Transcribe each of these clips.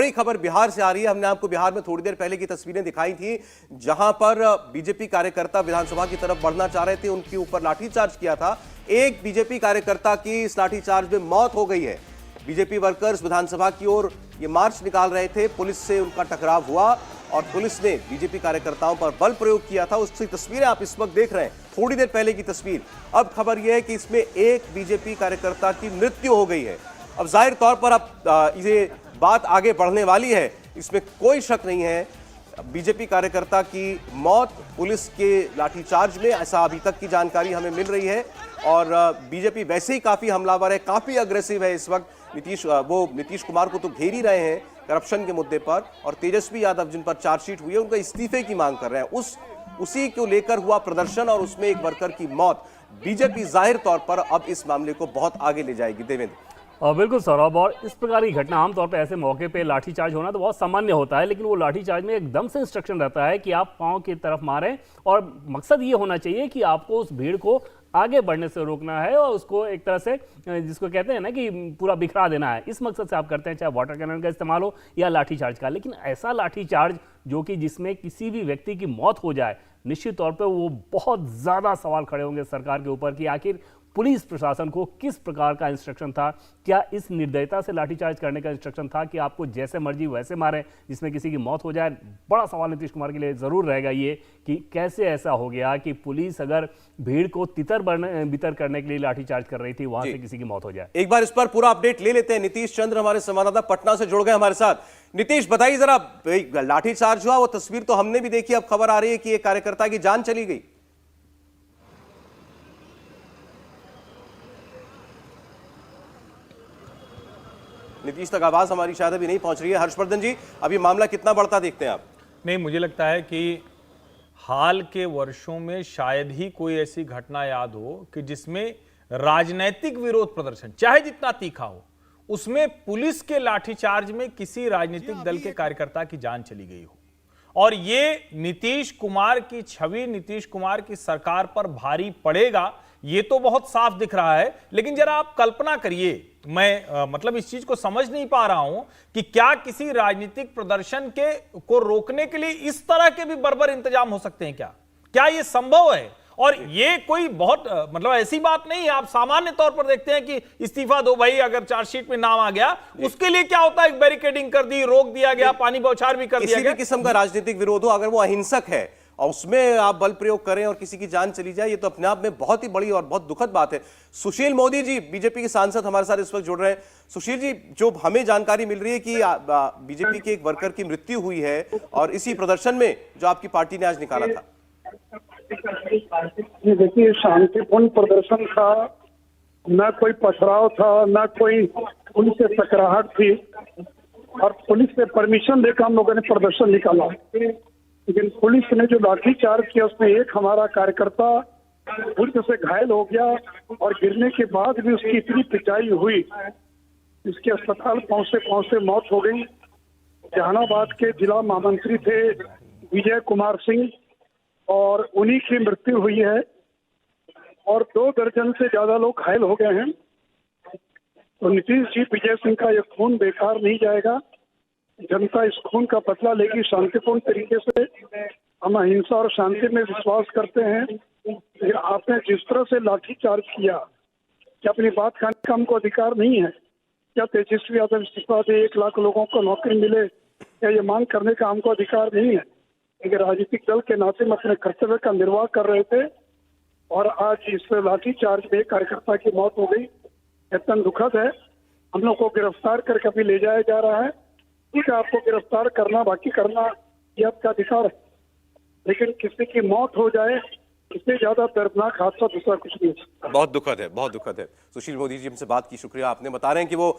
बड़ी खबर बिहार से आ रही है। हमने आपको बिहार में थोड़ी देर पहले की तस्वीरें दिखाई थी, जहां पर बीजेपी कार्यकर्ता विधानसभा की तरफ बढ़ना चाह रहे थे, उनके ऊपर लाठीचार्ज किया था। एक बीजेपी कार्यकर्ता की इस लाठीचार्ज में मौत हो गई है। बीजेपी वर्कर्स विधानसभा की ओर ये मार्च निकाल रहे थे, पुलिस से उनका टकराव हुआ और पुलिस ने बीजेपी कार्यकर्ताओं पर बल प्रयोग किया था। उसकी तस्वीरें आप इस वक्त देख रहे हैं, थोड़ी देर पहले की तस्वीर। अब खबर यह है कि इसमें एक बीजेपी कार्यकर्ता की मृत्यु हो गई है। अब जाहिर तौर पर अब ये बात आगे बढ़ने वाली है, इसमें कोई शक नहीं है। बीजेपी कार्यकर्ता की मौत पुलिस के लाठीचार्ज में, ऐसा अभी तक की जानकारी हमें मिल रही है। और बीजेपी वैसे ही काफी हमलावर है, काफी अग्रेसिव है इस वक्त। नीतीश कुमार को तो घेर ही रहे हैं करप्शन के मुद्दे पर, और तेजस्वी यादव जिन पर चार्जशीट हुई है उनका इस्तीफे की मांग कर रहे हैं। उसी को लेकर हुआ प्रदर्शन और उसमें एक वर्कर की मौत, बीजेपी जाहिर तौर पर अब इस मामले को बहुत आगे ले जाएगी। देवेंद्र। बिल्कुल सौरभ, और इस प्रकार की घटना आमतौर पर ऐसे मौके पे लाठीचार्ज होना तो बहुत सामान्य होता है, लेकिन वो लाठीचार्ज में एकदम से इंस्ट्रक्शन रहता है कि आप पांव की तरफ मारें, और मकसद ये होना चाहिए कि आपको उस भीड़ को आगे बढ़ने से रोकना है और उसको एक तरह से, जिसको कहते हैं ना कि पूरा बिखरा देना है। इस मकसद से आप करते हैं, चाहे वाटर कैनन का इस्तेमाल हो या लाठीचार्ज का। लेकिन ऐसा लाठीचार्ज जो कि जिसमें किसी भी व्यक्ति की मौत हो जाए, निश्चित तौर पर वो बहुत ज़्यादा सवाल खड़े होंगे सरकार के ऊपर कि आखिर पुलिस प्रशासन को किस प्रकार का इंस्ट्रक्शन था। क्या इस निर्दयता से लाठीचार्ज करने का इंस्ट्रक्शन था कि आपको जैसे मर्जी वैसे मारें जिसमें किसी की मौत हो जाए? बड़ा सवाल नीतीश कुमार के लिए जरूर रहेगा ये कि कैसे ऐसा हो गया कि पुलिस अगर भीड़ को तितर बितर करने के लिए लाठीचार्ज कर रही थी, वहां से किसी की मौत हो जाए। एक बार इस पर पूरा अपडेट ले लेते हैं। नीतीश चंद्र हमारे संवाददाता पटना से जुड़ गए हमारे साथ। नीतीश, बताइए जरा, लाठीचार्ज हुआ, वो तस्वीर तो हमने भी देखी, अब खबर आ रही है कि एक कार्यकर्ता की जान चली गई। नीतीश तक आवाज हमारी शायद अभी नहीं पहुंच रही है। हर्षवर्धन जी, अब ये मामला कितना बढ़ता देखते हैं आप? नहीं, मुझे लगता है कि हाल के वर्षों में शायद ही कोई ऐसी घटना याद हो कि जिसमें राजनीतिक विरोध प्रदर्शन, चाहे जितना तीखा हो, उसमें पुलिस के लाठीचार्ज में किसी राजनीतिक दल के कार्यकर्ता की जान चली गई हो। और ये नीतीश कुमार की छवि, नीतीश कुमार की सरकार पर भारी पड़ेगा, ये तो बहुत साफ दिख रहा है। लेकिन जरा आप कल्पना करिए, मैं मतलब इस चीज को समझ नहीं पा रहा हूं कि क्या किसी राजनीतिक प्रदर्शन को रोकने के लिए इस तरह के भी बर्बर इंतजाम हो सकते हैं? क्या ये संभव है? और ये कोई बहुत मतलब ऐसी बात नहीं है। आप सामान्य तौर पर देखते हैं कि इस्तीफा दो भाई, अगर चार्जशीट में नाम आ गया, उसके लिए क्या होता है, एक बैरिकेडिंग कर दी, रोक दिया गया, पानी बौछार भी कर दिया गया। किसी भी किस्म का राजनीतिक विरोध हो, अगर वो अहिंसक है और उसमें आप बल प्रयोग करें और किसी की जान चली जाए, ये तो अपने आप में बहुत ही बड़ी और बहुत दुखद बात है। सुशील मोदी जी, बीजेपी के सांसद हमारे साथ इस वक्त जुड़ रहे हैं। सुशील जी, जो हमें जानकारी मिल रही है कि बीजेपी के एक वर्कर की मृत्यु हुई है और इसी प्रदर्शन में जो आपकी पार्टी ने आज निकाला था। देखिए, शांतिपूर्ण प्रदर्शन था, न कोई पथराव था, न कोई पुलिस से टकराहट थी, और पुलिस से परमिशन लेकर हम लोगों ने प्रदर्शन निकाला। लेकिन पुलिस ने जो लाठीचार्ज किया, उसमें एक हमारा कार्यकर्ता बुरी से घायल हो गया, और गिरने के बाद भी उसकी इतनी पिटाई हुई, इसके अस्पताल पहुंचते मौत हो गई। जहानाबाद के जिला महामंत्री थे विजय कुमार सिंह, और उन्हीं की मृत्यु हुई है, और 2 दर्जन से ज्यादा लोग घायल हो गए हैं। तो नीतीश जी, विजय सिंह का यह खून बेकार नहीं जाएगा। जनता इस खून का बदला लेगी शांतिपूर्ण तरीके से। हम अहिंसा और शांति में विश्वास करते हैं। आपने जिस तरह से लाठीचार्ज किया, क्या अपनी बात कहने का हमको अधिकार नहीं है? क्या तेजस्वी यादव इस्तीफा दे, 1 लाख लोगों को नौकरी मिले, क्या ये मांग करने का हमको अधिकार नहीं है? एक राजनीतिक दल के नाते में अपने कर्तव्य का निर्वाह कर रहे थे, और आज इस लाठीचार्ज में कार्यकर्ता की मौत हो गई। अत्यंत दुखद है। हम लोग को गिरफ्तार करके अभी ले जाया जा रहा है। ठीक है, आपको गिरफ्तार करना, बाकी करना ये आपका अधिकार है, लेकिन किसी की मौत हो जाए, इससे ज्यादा दर्दनाक हादसा दूसरा कुछ नहीं है। बहुत दुखद है, बहुत दुखद है। सुशील मोदी जी हमसे बात की, शुक्रिया। आपने बता रहे हैं कि वो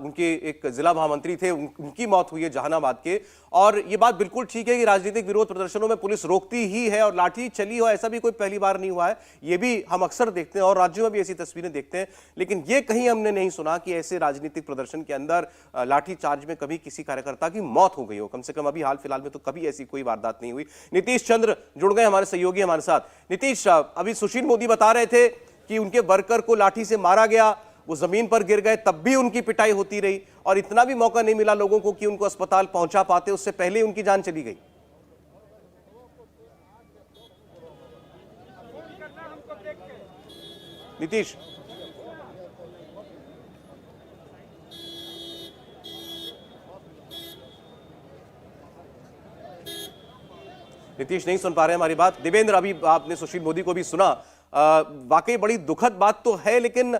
उनके एक जिला महामंत्री थे, उनकी मौत हुई है जहानाबाद के। और ये बात बिल्कुल ठीक है कि राजनीतिक विरोध प्रदर्शनों में पुलिस रोकती ही है, और लाठी चली हो ऐसा भी कोई पहली बार नहीं हुआ है। ये भी हम अक्सर देखते हैं और राज्यों में भी ऐसी तस्वीरें देखते हैं। लेकिन ये कहीं हमने नहीं सुना कि ऐसे राजनीतिक प्रदर्शन के अंदर लाठीचार्ज में कभी किसी कार्यकर्ता की मौत हो गई हो। कम से कम अभी हाल फिलहाल में तो कभी ऐसी कोई वारदात नहीं हुई। नीतीश चंद्र जुड़ गए हमारे सहयोगी हमारे साथ। नीतीश, अभी सुशील मोदी बता रहे थे कि उनके वर्कर को लाठी से मारा गया, वो जमीन पर गिर गए तब भी उनकी पिटाई होती रही और इतना भी मौका नहीं मिला लोगों को कि उनको अस्पताल पहुंचा पाते, उससे पहले उनकी जान चली गई। नीतीश, नीतीश नहीं सुन पा रहे हमारी बात। देवेंद्र, अभी आपने सुशील मोदी को भी सुना, वाकई बड़ी दुखद बात तो है, लेकिन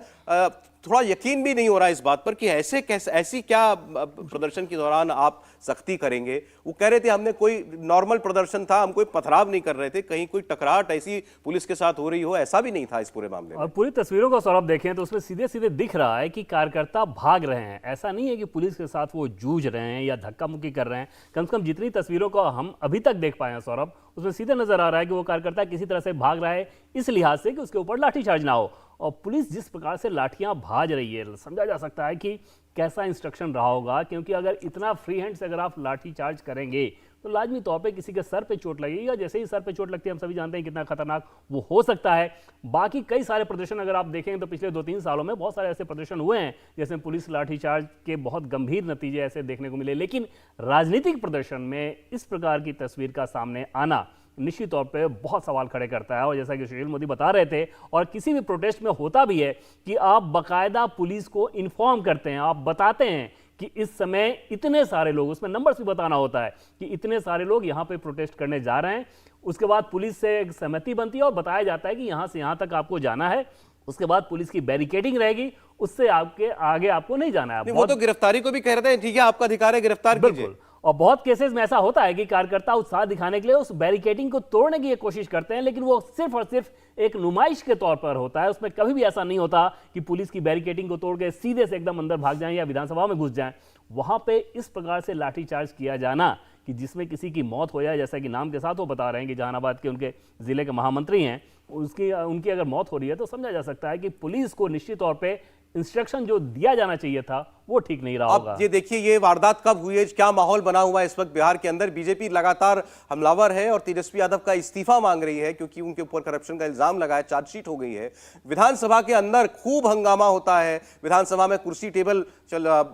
थोड़ा यकीन भी नहीं हो रहा इस बात पर कि ऐसी क्या प्रदर्शन के दौरान आप सख्ती करेंगे। वो कह रहे थे हमने कोई नॉर्मल प्रदर्शन था, हम कोई पथराव नहीं कर रहे थे, कहीं कोई टकराहट ऐसी पुलिस के साथ हो रही हो, ऐसा भी नहीं था इस पूरे मामले में। और पूरी तस्वीरों को सौरभ देखें तो उसमें सीधे सीधे दिख रहा है कि कार्यकर्ता भाग रहे हैं। ऐसा नहीं है कि पुलिस के साथ वो जूझ रहे हैं या धक्का मुक्की कर रहे हैं। कम से कम जितनी तस्वीरों को हम अभी तक देख पाए हैं सौरभ, उसमें सीधे नजर आ रहा है कि वो कार्यकर्ता किसी तरह से भाग रहा है, इस लिहाज से कि उसके ऊपर लाठीचार्ज ना हो। और पुलिस जिस प्रकार से लाठियां भाज रही है, समझा जा सकता है कि कैसा इंस्ट्रक्शन रहा होगा, क्योंकि अगर इतना फ्री हैंड से अगर आप लाठी चार्ज करेंगे तो लाजमी तौर पे किसी के सर पे चोट लगेगी, या जैसे ही सर पे चोट लगती है हम सभी जानते हैं कितना खतरनाक वो हो सकता है। बाकी कई सारे प्रदर्शन अगर आप देखेंगे तो पिछले 2-3 सालों में बहुत सारे ऐसे प्रदर्शन हुए हैं जिसमें पुलिस लाठीचार्ज के बहुत गंभीर नतीजे ऐसे देखने को मिले, लेकिन राजनीतिक प्रदर्शन में इस प्रकार की तस्वीर का सामने आना निश्चित तौर पे बहुत सवाल खड़े करता है। और जैसा कि सुशील मोदी बता रहे थे, और किसी भी प्रोटेस्ट में होता भी है कि आप बाकायदा पुलिस को इन्फॉर्म करते हैं, आप बताते हैं कि इस समय इतने सारे लोग, उसमें नंबर्स भी बताना होता है कि इतने सारे लोग यहाँ पे प्रोटेस्ट करने जा रहे हैं। उसके बाद पुलिस से एक सहमति बनती है और बताया जाता है कि यहाँ से यहाँ तक आपको जाना है। उसके बाद पुलिस की बैरिकेडिंग रहेगी, उससे आपके आगे आपको नहीं जाना है। वो तो गिरफ्तारी को भी कह रहे थे, ठीक है आपका अधिकार है, गिरफ्तार कीजिए। और बहुत केसेस में ऐसा होता है कि कार्यकर्ता उत्साह दिखाने के लिए उस बैरिकेडिंग को तोड़ने की कोशिश करते हैं, लेकिन वो सिर्फ और सिर्फ एक नुमाइश के तौर पर होता है। उसमें कभी भी ऐसा नहीं होता कि पुलिस की बैरिकेडिंग को तोड़ के सीधे से एकदम अंदर भाग जाएं या विधानसभा में घुस जाएं। वहां पे इस प्रकार से लाठीचार्ज किया जाना कि जिसमें किसी की मौत हो जाए, जैसा कि नाम के साथ वो बता रहे हैं कि जहानाबाद के उनके जिले के महामंत्री हैं, उनकी अगर मौत हो रही है तो समझा जा सकता है कि पुलिस को निश्चित तौर पे इंस्ट्रक्शन जो दिया जाना चाहिए था वो ठीक नहीं रहा होगा। अब ये देखिए ये वारदात कब हुई है, क्या माहौल बना हुआ है इस वक्त बिहार के अंदर। बीजेपी लगातार हमलावर है और तेजस्वी यादव का इस्तीफा मांग रही है क्योंकि उनके ऊपर करप्शन का इल्जाम लगा है, चार्जशीट हो गई है। विधानसभा के अंदर खूब हंगामा होता है, विधानसभा में कुर्सी टेबल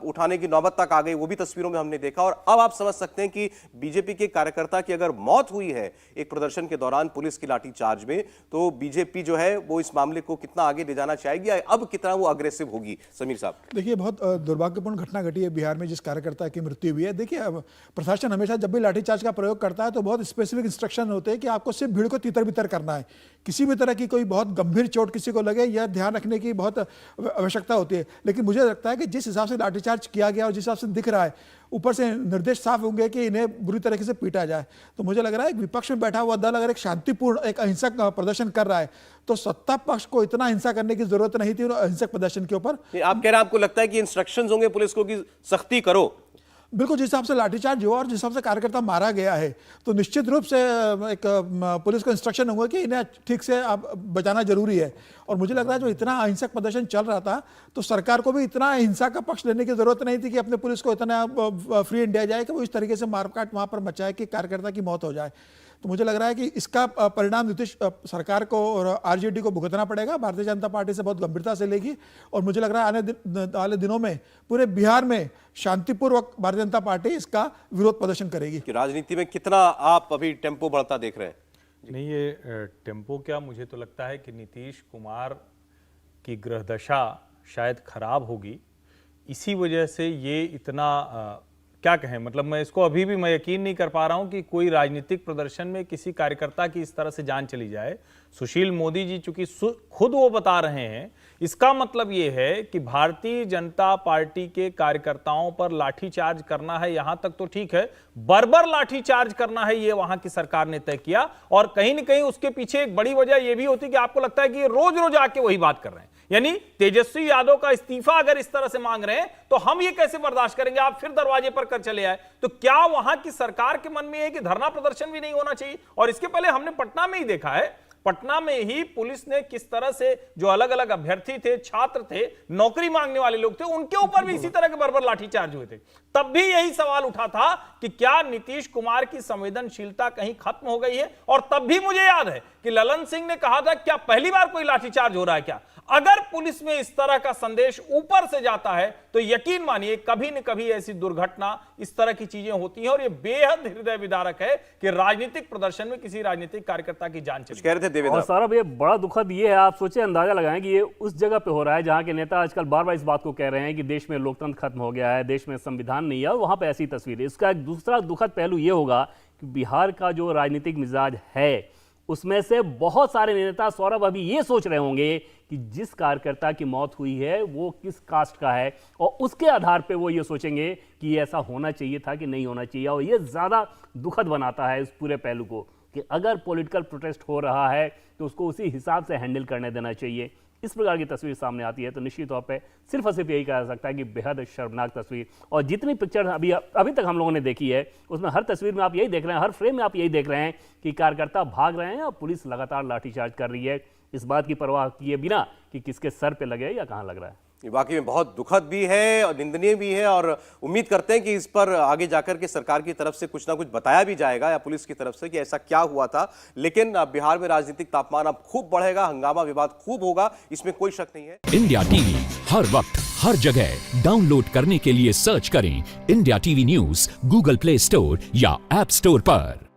उठाने की नौबत तक आ गई, वो भी तस्वीरों में हमने देखा। और अब आप समझ सकते हैं कि बीजेपी के कार्यकर्ता की अगर मौत हुई है एक प्रदर्शन के दौरान पुलिस की लाठीचार्ज में, तो बीजेपी जो है वो इस मामले को कितना आगे ले जाना चाहेगी, अब कितना वो अग्रेसिव होगी। समीर साहब, देखिए बहुत दुर्भाग्यपूर्ण घटना घटी है बिहार में जिस कार्यकर्ता की मृत्यु हुई है। देखिए प्रशासन हमेशा जब भी लाठीचार्ज का प्रयोग करता है तो बहुत स्पेसिफिक इंस्ट्रक्शन होते हैं कि आपको सिर्फ भीड़ को तितर बितर करना है, किसी भी तरह की कोई बहुत गंभीर चोट किसी को लगे यह ध्यान रखने की बहुत आवश्यकता होती है। लेकिन मुझे लगता है कि जिस हिसाब से लाठीचार्ज किया गया और जिस हिसाब से दिख रहा है, ऊपर से निर्देश साफ होंगे कि इन्हें बुरी तरीके से पीटा जाए, तो मुझे लग रहा है एक विपक्ष में बैठा हुआ दल अगर एक शांतिपूर्ण एक अहिंसक प्रदर्शन कर रहा है तो सत्ता पक्ष को इतना हिंसा करने की जरूरत नहीं थी अहिंसक प्रदर्शन के ऊपर। आप कह रहे हैं आपको लगता है कि इंस्ट्रक्शंस होंगे पुलिस को कि सख्ती करो? बिल्कुल, जिस हिसाब से लाठीचार्ज हुआ और जिस हिसाब से कार्यकर्ता मारा गया है तो निश्चित रूप से एक पुलिस को इंस्ट्रक्शन होंगे कि इन्हें ठीक से अब बचाना जरूरी है। और मुझे लग रहा है जो इतना अहिंसक प्रदर्शन चल रहा था तो सरकार को भी इतना हिंसा का पक्ष लेने की जरूरत नहीं थी कि अपने पुलिस को इतना फ्री हैंड दिया जाए कि वो इस तरीके से मारकाट वहां पर मचाए कि कार्यकर्ता की मौत हो जाए। तो मुझे लग रहा है कि इसका परिणाम नीतीश सरकार को और आरजेडी को भुगतना पड़ेगा, भारतीय जनता पार्टी से बहुत गंभीरता से लेगी। और मुझे लग रहा है आने वाले दिनों में पूरे बिहार में शांतिपूर्वक भारतीय जनता पार्टी इसका विरोध प्रदर्शन करेगी। कि राजनीति में कितना आप अभी टेम्पो बढ़ता देख रहे हैं? नहीं, ये टेम्पो क्या, मुझे तो लगता है कि नीतीश कुमार की ग्रहदशा शायद खराब होगी, इसी वजह से ये इतना क्या कहें, मतलब मैं इसको अभी भी मैं यकीन नहीं कर पा रहा हूं कि कोई राजनीतिक प्रदर्शन में किसी कार्यकर्ता की इस तरह से जान चली जाए। सुशील मोदी जी चूंकि खुद वो बता रहे हैं, इसका मतलब ये है कि भारतीय जनता पार्टी के कार्यकर्ताओं पर लाठीचार्ज करना है, यहां तक तो ठीक है, बर्बर लाठीचार्ज करना है, ये वहां की सरकार ने तय किया। और कहीं ना कहीं उसके पीछे एक बड़ी वजह यह भी होती है कि आपको लगता है कि ये रोज रोज आके वही बात कर रहे हैं, यानी तेजस्वी यादव का इस्तीफा अगर इस तरह से मांग रहे हैं तो हम ये कैसे बर्दाश्त करेंगे, आप फिर दरवाजे पर कर चले आए। तो क्या वहां की सरकार के मन में है कि धरना प्रदर्शन भी नहीं होना चाहिए? और इसके पहले हमने पटना में ही देखा है, पटना में ही पुलिस ने किस तरह से जो अलग अलग अभ्यर्थी थे, छात्र थे, नौकरी मांगने वाले लोग थे, उनके ऊपर भी इसी तरह के बर्बर लाठीचार्ज हुए थे। तब भी यही सवाल उठा था कि क्या नीतीश कुमार की संवेदनशीलता कहीं खत्म हो गई है। और तब भी मुझे याद है कि ललन सिंह ने कहा था, क्या पहली बार कोई लाठीचार्ज हो रहा है क्या? अगर पुलिस में इस तरह का संदेश ऊपर से जाता है तो यकीन मानिए कभी न कभी ऐसी दुर्घटना, इस तरह की चीजें होती हैं। और ये बेहद हृदय विदारक है कि राजनीतिक प्रदर्शन में किसी राजनीतिक कार्यकर्ता की जान चली। कह रहे थे देवेंद्र। और सौरभ, ये बड़ा दुखद ये है, आप सोचे, अंदाजा लगाएं कि ये उस जगह पे हो रहा है जहां के नेता आजकल बार बार इस बात को कह रहे हैं कि देश में लोकतंत्र खत्म हो गया है, देश में संविधान नहीं है, और वहां पे ऐसी तस्वीर है। इसका एक दूसरा दुखद पहलू ये होगा कि बिहार का जो राजनीतिक मिजाज है उसमें से बहुत सारे नेता, सौरभ, अभी ये सोच रहे होंगे कि जिस कार्यकर्ता की मौत हुई है वो किस कास्ट का है, और उसके आधार पे वो ये सोचेंगे कि ऐसा होना चाहिए था कि नहीं होना चाहिए। और ये ज़्यादा दुखद बनाता है इस पूरे पहलू को कि अगर पॉलिटिकल प्रोटेस्ट हो रहा है तो उसको उसी हिसाब से हैंडल करने देना चाहिए। इस प्रकार की तस्वीर सामने आती है तो निश्चित तौर पे सिर्फ और सिर्फ यही कहा जा सकता है कि बेहद शर्मनाक तस्वीर। और जितनी पिक्चर अभी तक हम लोगों ने देखी है उसमें हर तस्वीर में आप यही देख रहे हैं, हर फ्रेम में आप यही देख रहे हैं कि कार्यकर्ता भाग रहे हैं और पुलिस लगातार लाठीचार्ज कर रही है, इस बात की परवाह किए बिना कि किसके सर पे लगे या कहाँ लग रहा है। ये वाकई में बहुत दुखद भी है और निंदनीय भी है, और उम्मीद करते हैं कि इस पर आगे जाकर के सरकार की तरफ से कुछ ना कुछ बताया भी जाएगा या पुलिस की तरफ से कि ऐसा क्या हुआ था। लेकिन बिहार में राजनीतिक तापमान अब खूब बढ़ेगा, हंगामा विवाद खूब होगा, इसमें कोई शक नहीं है। इंडिया टीवी हर वक्त हर जगह डाउनलोड करने के लिए सर्च करें India TV news Google play store या ऐप स्टोर पर।